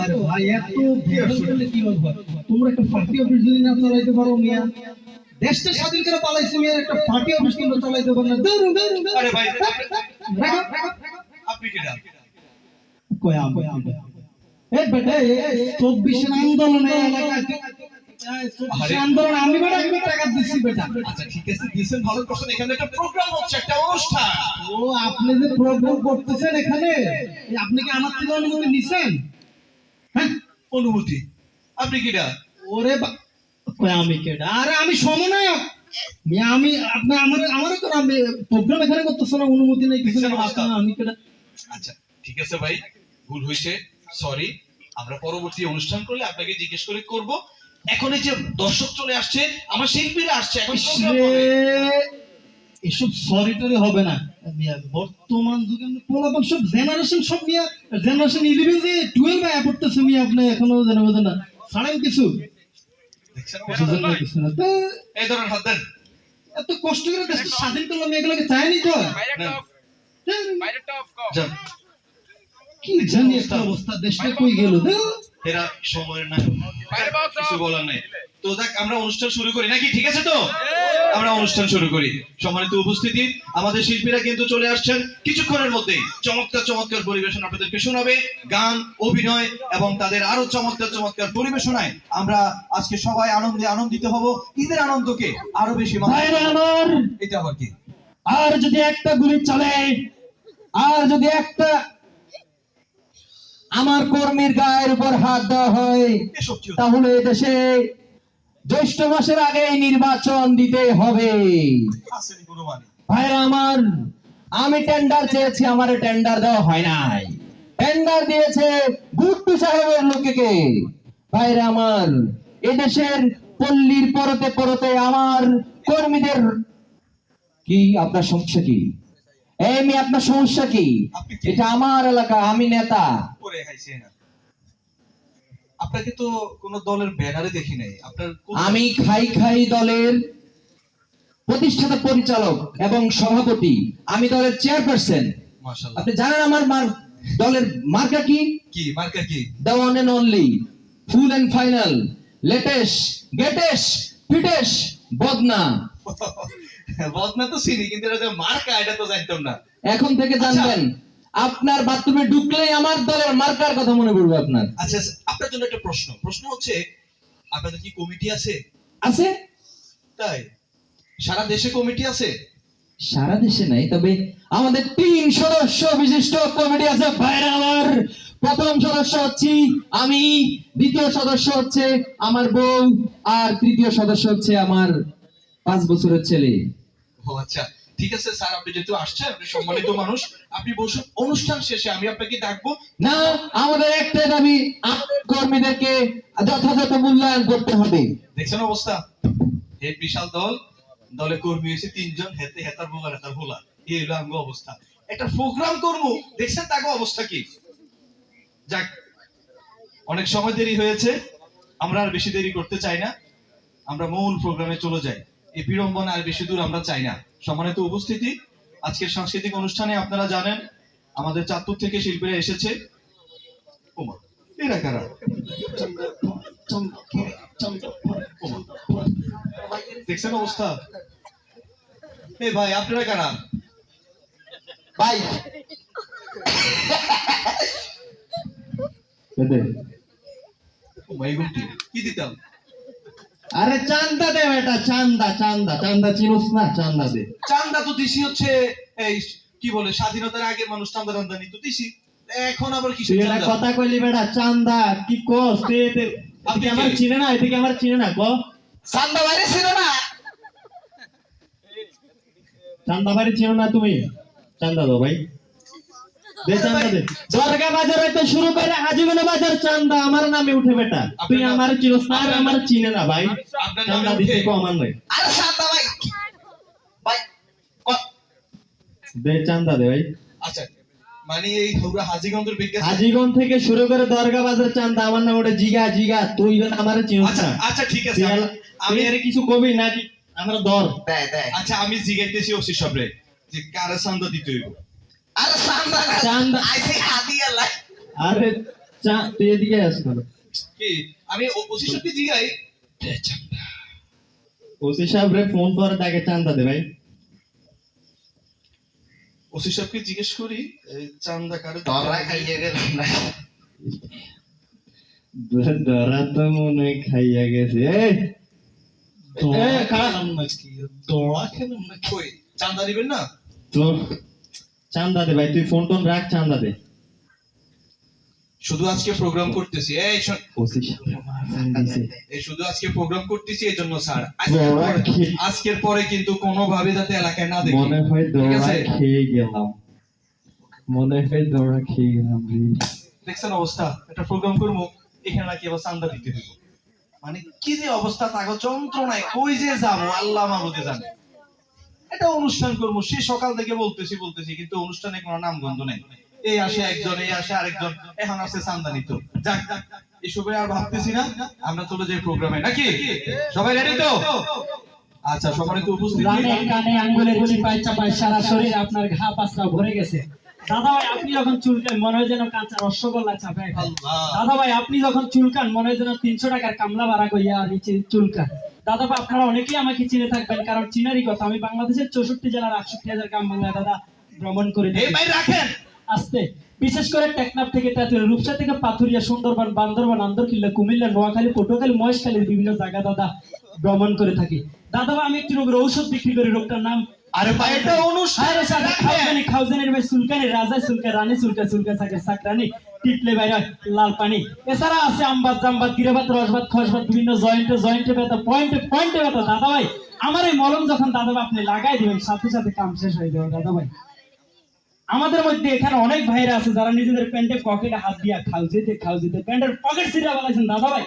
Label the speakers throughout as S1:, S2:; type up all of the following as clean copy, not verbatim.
S1: আরে ভাই এত ভেড়াল করলে কি হবে? তোমরা একটা পার্টি অফিস যদি না চালাইতে পারো মিয়া, দেশটা স্বাধীন করে পালাইছো মিয়া, একটা পার্টি অফিস কিন্তু চালাইতে পারো না। দৌড় দৌড় দৌড়।
S2: আরে ভাই
S1: রাখো।
S2: আপনি কি ডাক
S1: কই আমি এ বেটা এই 24 আন্দোলনে এলাকা আন্দোলন আমি বেটা আমি টাকা দিছি বেটা।
S2: আচ্ছা ঠিক আছে দিয়েছেন ভালো করছেন এখানে একটা প্রোগ্রাম হচ্ছে একটা অনুষ্ঠান
S1: ও আপনি যে প্রোগ্রাম করতেছেন এখানে, আপনি কি আমার থেকে অনুমতি নিছেন? হ্যাঁ
S2: অনুমতি আপনি কি ডাক
S1: ওরে কই আমি কেডা? আরে আমি সমন্বয়ক মিয়া, আমি আপনি আমারে তো আমি প্রোগ্রাম এখানে করতেছেন না, অনুমতি নেই কিছু না, আমি কেডা?
S2: আচ্ছা ঠিক আছে ভাই ভুল হয়েছে সরি আমরা পরবর্তী অনুষ্ঠান করলে আপনাকে জিজ্ঞেস করে করব এখন এই যে দর্শক চলে আসছে আমার শিল্পীরা আসছে এখন program হবে।
S1: এসব সরি টরি হবে না মিয়া, বর্তমান যুগে পোলাপান সব জেনারেশন সব মিয়া, জেনারেশন 11 যে 12 এ পড়তেছে মিয়া, আপনি এখনো জানেন বোঝেন না, ছাড়েন কিছু
S2: দেখছেন
S1: বুঝেন না কিছু না। তো
S2: এই ধরেন হাত দেন
S1: এত কষ্ট করে দেশটা স্বাধীন করলাম, এগুলোকে চাইনি তো।
S2: যান
S1: কি জানি একটা অবস্থা, দেশটা কই গেল?
S2: এরা সময়ের নাই কিছু বলার নাই তো দেখ আমরা অনুষ্ঠান শুরু করি নাকি ঠিক আছে তো আমরা অনুষ্ঠান শুরু করি সম্মানিত উপস্থিতি আমাদের শিল্পীরা কিন্তু চলে আসছেন কিছুক্ষণের মধ্যেই চমৎকার চমৎকার পরিবেশন আপনাদেরকে শোনাবে গান অভিনয় এবং তাদের আরো চমৎকার চমৎকার পরিবেশনায় আমরা আজকে সবাই আনন্দে আনন্দিত হব ঈদের আনন্দকে আরো বেশি
S1: ভাইরা আমার,
S2: এটা আবার কি
S1: আর যদি একটা গুলি চলে, আর যদি একটা আমার কর্মীর গায়ের উপর হাত দেওয়া হয়,
S2: এসব কি হচ্ছে?
S1: তাহলে দেশে জ্যৈষ্ঠ মাসের আগেই নির্বাচন দিতে হবে।
S2: আসেনি কোনো মানে
S1: ভাইরা আমার, আমি টেন্ডার চেয়েছি, আমার টেন্ডার দেওয়া হয় নাই, টেন্ডার দিয়েছে গুড্ডু সাহেবের লোকেকে। ভাইরা আমার, এদেশের পল্লীর পরতে পরতে আমার কর্মীদের কি, আপনার সমস্যা কি? এমনি আপনার সমস্যা কি? এটা আমার এলাকা, আমি নেতা।
S2: করে খাইছে না আপনাকে তো কোনো দলের ব্যানারে দেখি নাই আপনার
S1: আমি খাই খাই দলের প্রতিষ্ঠাতা পরিচালক এবং সভাপতি, আমি দলের চেয়ারপারসন।
S2: মাশাআল্লাহ
S1: আপনি জানেন আমার দলের মার্কা কি?
S2: কি মার্কা কি
S1: the one and only, full and final, latest, greatest, fittest, বদনা।
S2: বদনা তো চিনি কিন্তু এটা যে মার্কা এটা তো জানতাম না
S1: এখন থেকে জানবেন, আপনার বাথরুমে ঢুকলেই আমার দলের মার্কার কথা মনে পড়বে আপনার।
S2: আচ্ছা আপনার জন্য একটা প্রশ্ন হচ্ছে আপনাদের কি কমিটি আছে
S1: আছে?
S2: তাই সারা দেশে কমিটি আছে
S1: সারা দেশে নাই, তবে আমাদের 3 সদস্য বিশিষ্ট কমিটি আছে। ভাইরা আমার, প্রথম সদস্য হচ্ছি আমি, দ্বিতীয় সদস্য হচ্ছে আমার বউ, আর তৃতীয় সদস্য হচ্ছে আমার 5 বছরের ছেলে।
S2: ও আচ্ছা ঠিক আছে স্যার আপনি যেহেতু আসছেন আপনি সম্মানিত মানুষ আপনি বসুন অনুষ্ঠান শেষে আমি আপনাকে ডাকবো
S1: না, আমাদের একটাই দাবি, আমাদের কর্মীদেরকে যথাযথ মূল্যায়ন করতে হবে।
S2: দেখছেন অবস্থা এই বিশাল দল দলে কর্মী হয়েছে 3 জন হেতে হেতার বোগার হেতার ভোলা এই হলো আঙ্গ অবস্থা একটা প্রোগ্রাম করবো দেখছেন তাকে অবস্থা কি যাক অনেক সময় দেরি হয়েছে আমরা আর বেশি দেরি করতে চাই না আমরা মূল প্রোগ্রামে চলে যাই এই বিড়ম্বনা আর বেশি দূর আমরা চাই না সম্মানিত উপস্থিতি আজকের সাংস্কৃতিক অনুষ্ঠানে আপনারা জানেন আমাদের চাঁদপুর থেকে শিল্পীরা এসেছে ওমা এরা কারা ওমা, দেখছেন অবস্থা এই ভাই আপনারা কারা
S1: ভাই
S2: ওমা এগুলো কি দিতাম
S1: আরে চান্দা দে বেটা, চান্দা চান্দা চান্দা, চিনোস না? চান্দা দে।
S2: চান্দা তো দিছি হচ্ছে এই কি বলে স্বাধীনতার আগে মানুষ চান্দা টান্দা নিত দিছি এখন আবার কিছু
S1: তুই একটা কথা কইলি বেটা, চান্দা কি কস? আপনি আমার চিনে না, এদিকে আমার চিনে না, ক
S2: চান্দা বাইরে ছিল না
S1: চান্দা বাড়ি চিনো না তুমি? চান্দা দাও ভাই, দে চান্দা দে। দরগা বাজার হইতে শুরু করে হাজিগঞ্জ বাজার চান্দা আমার নামে উঠে বেটা। তুই আমার চিনোস না, আর আমার চিনে না ভাই। চান্দা দিতে কো আমার নাই।
S2: আরে চান্দা ভাই ভাই
S1: দে চান্দা দে ভাই।
S2: আচ্ছা মানে এই পুরো হাজীগঞ্জের বিজ্ঞান
S1: হাজীগঞ্জ থেকে শুরু করে দরগা বাজার চান্দা আমার নামে উঠে জিগা জিগা, তুই আমার চিনোস
S2: আচ্ছা
S1: না?
S2: আচ্ছা ঠিক আছে
S1: আমি আরে কিছু কবি নাকি আমরা দর
S2: আচ্ছা আমি জিজ্ঞাসা ওসি সবরে যে কারে চান্দা দিতে হইব
S1: চান্দা, আরে তুই এদিকে আসো।
S2: কি আমি ওসি সত্যি জিগাই
S1: ওসি সাহেব রে ফোন করে তাকে চান্দা দে ভাই।
S2: ওসি সাহেবকে জিজ্ঞেস করি এই চান্দা কারে
S3: তোরা খাইয়ে গেলাম না
S1: ধরা তো মনে হয় খাইয়া গেছে।
S3: খেলাম না কি দৌড়া খেলাম না
S2: কই চান্দা দিবেন না?
S1: তো চান্দা দে ভাই, তুই ফোন টোন রাখ, চান্দা দে।
S2: শুধু আজকে প্রোগ্রাম করতেছি এই শোন
S1: ওসি সাহেব আমার ফোন দিছে।
S2: এই শুধু আজকে প্রোগ্রাম করতেছি এই জন্য স্যার
S1: দৌড়া খেয়ে
S2: আজকের পরে কিন্তু কোনোভাবে যাতে এলাকায় না দেখি
S1: মনে হয়
S2: ঠিক
S1: দৌড়া
S2: আছে?
S1: খেয়ে গেলাম, মনে হয় দৌড়া খেয়ে গেলাম রে।
S2: দেখছেন অবস্থা, একটা প্রোগ্রাম করবো এখানে নাকি আবার চান্দা দিতে দিব, মানে কি যে অবস্থা তাকে যন্ত্রণায় কই যে যাবো আল্লাহ মাহমুদে জানে। এটা অনুষ্ঠান করবো সে সকাল থেকে বলতেছি কিন্তু অনুষ্ঠানে কোনো নামগন্ধ নেই। এই আসে একজন এই আসে আরেকজন, এখন আসে চান্দা নিত। যাক এসবে আর ভাবতেছি না, আমরা চলে যাই প্রোগ্রামে নাকি? সবাই রেডি তো? আচ্ছা সবাই তো উপস্থিত।
S4: রানে কানে আঙ্গুলের চিপায় চাপায় সারা শরীর আপনার ঘা পাসরা ভরে গেছে। দাদা ভাই আপনি যখন চুলকান মনে হয় যেন কাঁচা রসগোল্লা চাপায় খান।
S2: আল্লাহ
S4: দাদা ভাই আপনি যখন চুলকান মনে হয় যেন 300 টাকার কামলা ভাড়া কইয়া নিচে চুলকান। দাদা ভাই আপনারা অনেকেই আমাকে চিনে থাকবেন, কারণ চিনারই কথা আমি বাংলাদেশের 64 জেলার 68,000 গ্রাম বাংলা দাদা ভ্রমণ করে
S2: এই ভাই রাখেন
S4: আসতে, বিশেষ করে টেকনাফ থেকে তেঁতুলিয়া, রূপসা থেকে পাথুরিয়া, সুন্দরবন, বান্দরবান, আন্দরকিল্লা, কুমিল্লা, নোয়াখালী, পটুয়াখালী, মহেশখালীর বিভিন্ন জায়গা দাদা ভ্রমণ করে থাকি। দাদা ভাই আমি একটি রোগের ঔষধ বিক্রি করি, রোগটার নাম
S2: আরে ভাই এটা অনুষ্ঠান
S4: আরে সাথে খাউজানির ভাই সুলকানি, রাজা সুলকা, রানী সুলকা, সুলকা সাকের সাকরানি, টিপলে বাইরা লাল পানি। এছাড়া আছে আমবাদ, জামবাদ, গিরাবাদ, রসবাদ, খসবাদ, বিভিন্ন জয়েন্টে ব্যথা, পয়েন্টে ব্যথা। দাদা ভাই আমার এই মলম যখন দাদা ভাই আপনি লাগাই দিবেন সাথে সাথে কাম শেষ হয়ে যাবে। দাদা ভাই আমাদের মধ্যে এখানে অনেক ভাইরা আছে যারা নিজেদের প্যান্টে পকেটে হাত দিয়া খাও যেতে প্যান্টের পকেট ছিঁড়া বলেছেন। দাদা ভাই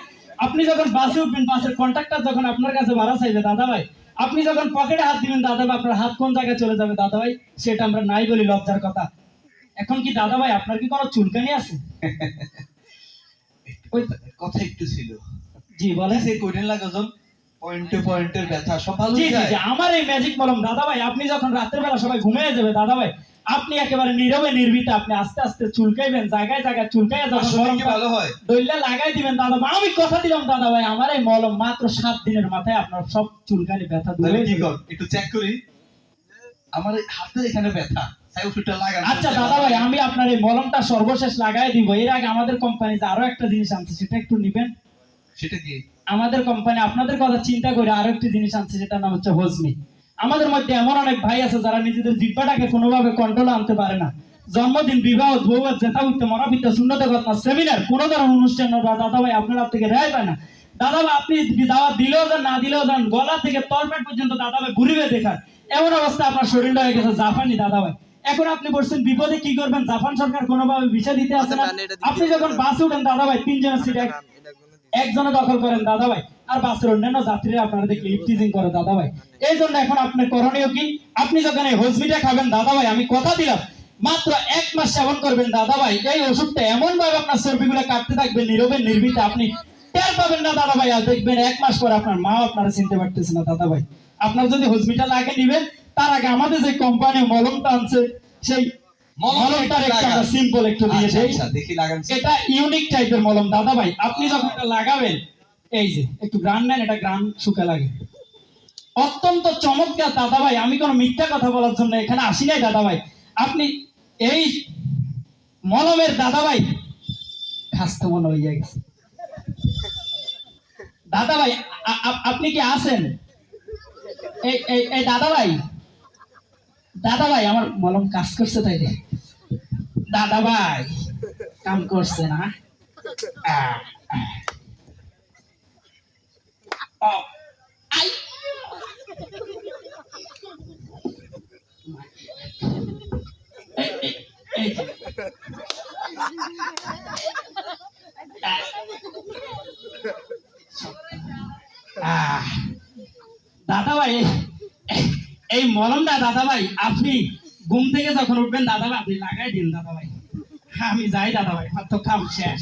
S4: আপনি যখন বাসে উঠবেন, বাসের কন্ট্রাক্টর যখন আপনার কাছে ভাড়া চাইবে, দাদা ভাই আপনি যখন পকেটে হাত দিবেন, দাদা ভাই আপনার হাত কোন জায়গায় চলে যাবে দাদা ভাই সেটা আমরা নাই বলি, লজ্জার কথা। এখন কি দাদা ভাই আপনার কি কোনো চুলকানি আছে?
S2: ওই কথা একটু ছিল
S4: জি বলেন।
S2: সেই কোডিন লাগাজন পয়েন্টের ব্যথা সব ভালো
S4: জি জি
S2: যায়।
S4: জি আমার এই ম্যাজিক মলম দাদা ভাই আপনি যখন রাতের বেলা সবাই ঘুমিয়ে যাবে দাদা ভাই আপনি একেবারে নীরবে নির্ভীতে আপনি আস্তে আস্তে চুলকাইবেন, জায়গায় জায়গায় চুলকাইয়া যখন
S2: আসলে
S4: গরম
S2: কি ভালো হয়?
S4: দইলা লাগাই দিবেন দাদা ভাই। আমি কথা দিলাম দাদা ভাই আমার এই মলম মাত্র 7 দিনের মাথায় আপনার সব চুলকানি ব্যথা দূর
S2: তাহলে
S4: হয়ে
S2: কি
S4: যাবে।
S2: কর একটু চেক করি, আমার এই হাতের এখানে ব্যথা তাই ওষুধটা লাগান।
S4: আচ্ছা দাদা ভাই আমি আপনার এই মলমটা সর্বশেষ লাগাই দিব। এর আগে আমাদের কোম্পানিতে আরো একটা জিনিস আনছে সেটা একটু নিবেন।
S2: সেটা কি?
S4: আমাদের কোম্পানি আপনাদের কথা চিন্তা করে আরো একটি জিনিস আনছে যেটার নাম হচ্ছে হজমি। আমাদের মধ্যে এমন অনেক ভাই আছে যারা নিজেদের জিহ্বাটাকে কোনোভাবে কন্ট্রোলে আনতে পারে না। জন্মদিন, বিবাহ, বউভাত, জেঠা উঠতে, মরাপিতা, শূন্যতা ঘটনা, সেমিনার, কোনো ধরনের অনুষ্ঠান দাদা ভাই আপনার হাত থেকে রেহাই পায় না। দাদা ভাই আপনি দাওয়াত দিলেও যান না দিলেও যান, গলা থেকে তলপেট পর্যন্ত দাদা ভাই ঘুরিবে দেখান এমন অবস্থা আপনার শরীরটা হয়ে গেছে জাপানি দাদা ভাই। এখন আপনি বলছেন বিপদে কি করবেন, জাপান সরকার কোনোভাবে ভিসা দিতে আসে না। আপনি যখন বাসে উঠেন দাদা ভাই 3 জনের সিট একজনে দখল করেন দাদা ভাই, আর বাসের অন্যান্য যাত্রীরা আপনারা দেখলে ইফটিজিং করে দাদা ভাই। এই জন্য এখন আপনার করণীয় কি, আপনি যখন এই হজমিটা খাবেন দাদা ভাই আমি কথা দিলাম মাত্র 1 মাস সেবন করবেন দাদা ভাই। এই ওষুধটা এমন ভাবে আপনার চর্বিগুলো কাটতে থাকবে নীরবে নির্ভীতে, আপনি টের পাবেন না দাদা ভাই। আর দেখবেন 1 মাস পর আপনার মা আপনারা চিনতে পারতেছে না দাদা ভাই। আপনার যদি হজমিটা লাগে নিবেন তার আগে আমাদের যে কোম্পানি মলমটা আনছে সেই মলমটার একটা সিম্পল একটু দিয়ে দেই।
S2: আচ্ছা দেখি লাগান।
S4: এটা ইউনিক টাইপের মলম দাদা ভাই। আপনি যখন এটা লাগাবেন এই যে একটু গ্রান নেন, এটা গ্রান শুকা লাগে অত্যন্ত চমৎকার দাদা ভাই। আমি কোনো মিথ্যা কথা বলার জন্য এখানে আসি নাই দাদা ভাই। আপনি এই মলমের দাদা ভাই খাসতে মনে হয়ে গেছে দাদা ভাই। আপনি কি আছেন? এই দাদা ভাই, দাদা ভাই আমার মলম কাজ করছে তাই রে দাদা ভাই, কাম করছে না? দাদা ভাই এই মলমটা দাদা ভাই আপনি ঘুম থেকে যখন উঠবেন দাদা ভাই আপনি লাগাই দিন দাদা ভাই। আমি যাই দাদা ভাই, মাত্র কাম শেষ।